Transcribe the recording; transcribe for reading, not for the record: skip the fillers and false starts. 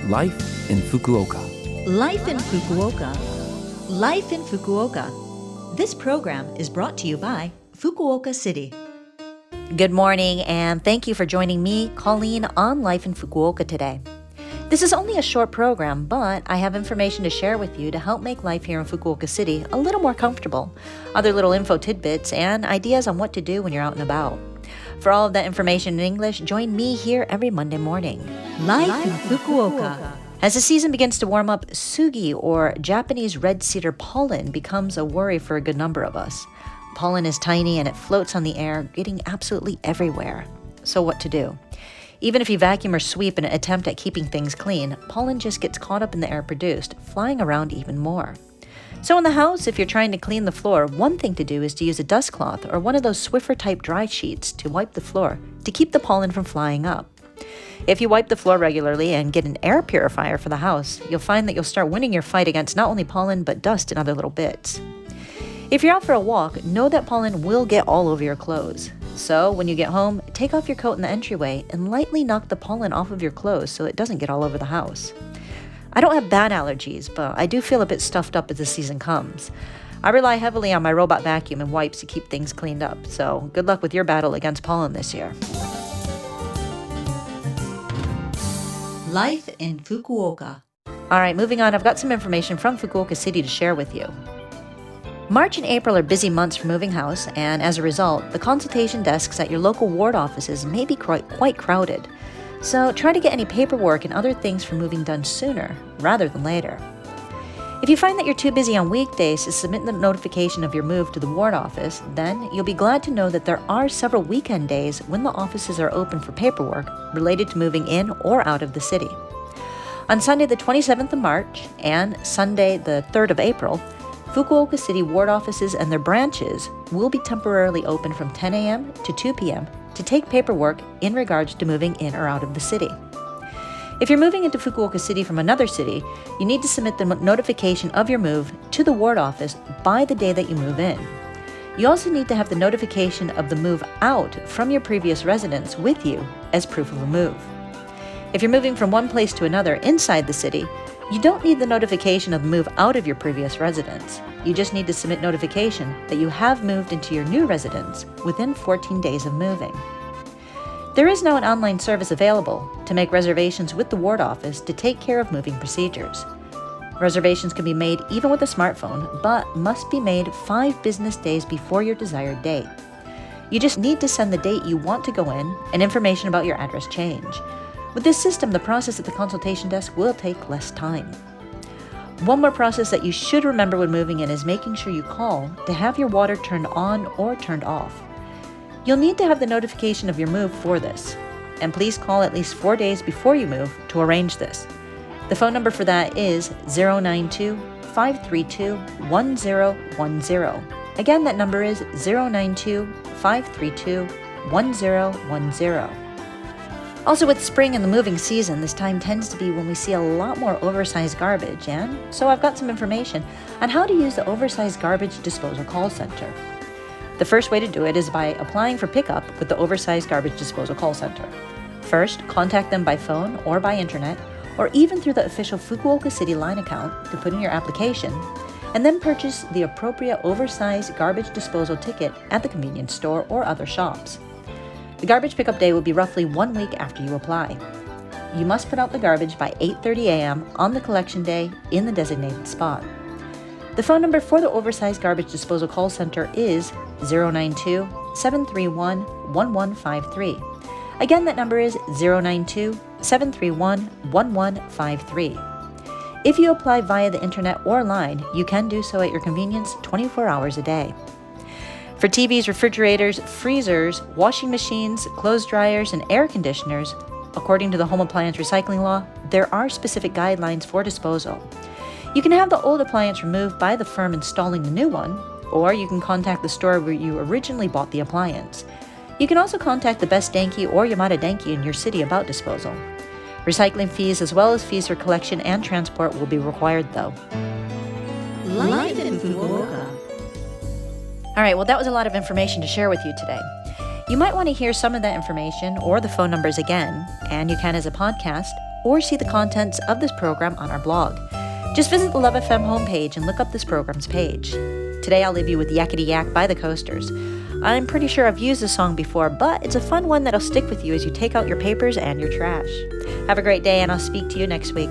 Life in Fukuoka. Life in Fukuoka. Life in Fukuoka. This program is brought to you by Fukuoka City. Good morning, and thank you for joining me, Colleen, on Life in Fukuoka today. This is only a short program, but I have information to share with you to help make life here in Fukuoka City a little more comfortable, other little info tidbits, and ideas on what to do when you're out and about. For all of that information in English, join me here every Monday morning. Life in Fukuoka. As the season begins to warm up, sugi, or Japanese red cedar pollen, becomes a worry for a good number of us. Pollen is tiny and it floats on the air, getting absolutely everywhere. So what to do? Even if you vacuum or sweep in an attempt at keeping things clean, pollen just gets caught up in the air produced, flying around even more. So in the house, if you're trying to clean the floor, one thing to do is to use a dust cloth or one of those Swiffer-type dry sheets to wipe the floor to keep the pollen from flying up. If you wipe the floor regularly and get an air purifier for the house, you'll find that you'll start winning your fight against not only pollen, but dust and other little bits. If you're out for a walk, know that pollen will get all over your clothes. So when you get home, take off your coat in the entryway and lightly knock the pollen off of your clothes so it doesn't get all over the house. I don't have bad allergies, but I do feel a bit stuffed up as the season comes. I rely heavily on my robot vacuum and wipes to keep things cleaned up, so good luck with your battle against pollen this year. Life in Fukuoka. Alright, moving on, I've got some information from Fukuoka City to share with you. March and April are busy months for moving house, and as a result, the consultation desks at your local ward offices may be quite crowded. So try to get any paperwork and other things for moving done sooner, rather than later. If you find that you're too busy on weekdays to submit the notification of your move to the ward office, then you'll be glad to know that there are several weekend days when the offices are open for paperwork related to moving in or out of the city. On Sunday the 27th of March and Sunday the 3rd of April, Fukuoka City ward offices and their branches will be temporarily open from 10 a.m. to 2 p.m. to take paperwork in regards to moving in or out of the city. If you're moving into Fukuoka City from another city, you need to submit the notification of your move to the ward office by the day that you move in. You also need to have the notification of the move out from your previous residence with you as proof of a move. If you're moving from one place to another inside the city, you don't need the notification of the move out of your previous residence. You just need to submit notification that you have moved into your new residence within 14 days of moving. There is now an online service available to make reservations with the ward office to take care of moving procedures. Reservations can be made even with a smartphone, but must be made 5 business days before your desired date. You just need to send the date you want to go in and information about your address change. With this system, the process at the consultation desk will take less time. One more process that you should remember when moving in is making sure you call to have your water turned on or turned off. You'll need to have the notification of your move for this, and please call at least 4 days before you move to arrange this. The phone number for that is 092-532-1010. Again, that number is 092-532-1010. Also, with spring and the moving season, this time tends to be when we see a lot more oversized garbage, and so I've got some information on how to use the oversized garbage disposal call center. The first way to do it is by applying for pickup with the oversized garbage disposal call center. First, contact them by phone or by internet, or even through the official Fukuoka City line account to put in your application, and then purchase the appropriate oversized garbage disposal ticket at the convenience store or other shops. The garbage pickup day will be roughly 1 week after you apply. You must put out the garbage by 8:30 a.m. on the collection day in the designated spot. The phone number for the oversized garbage disposal call center is 092-731-1153. Again, that number is 092-731-1153. If you apply via the internet or line, you can do so at your convenience 24 hours a day. For TVs, refrigerators, freezers, washing machines, clothes dryers, and air conditioners, according to the Home Appliance Recycling Law, there are specific guidelines for disposal. You can have the old appliance removed by the firm installing the new one, or you can contact the store where you originally bought the appliance. You can also contact the Best Denki or Yamada Denki in your city about disposal. Recycling fees as well as fees for collection and transport will be required though. Life in Fukuoka. All right, well, that was a lot of information to share with you today. You might want to hear some of that information or the phone numbers again, and you can as a podcast, or see the contents of this program on our blog. Just visit the Love FM homepage and look up this program's page. Today I'll leave you with Yakety Yak by the Coasters. I'm pretty sure I've used this song before, but it's a fun one that'll stick with you as you take out your papers and your trash. Have a great day, and I'll speak to you next week.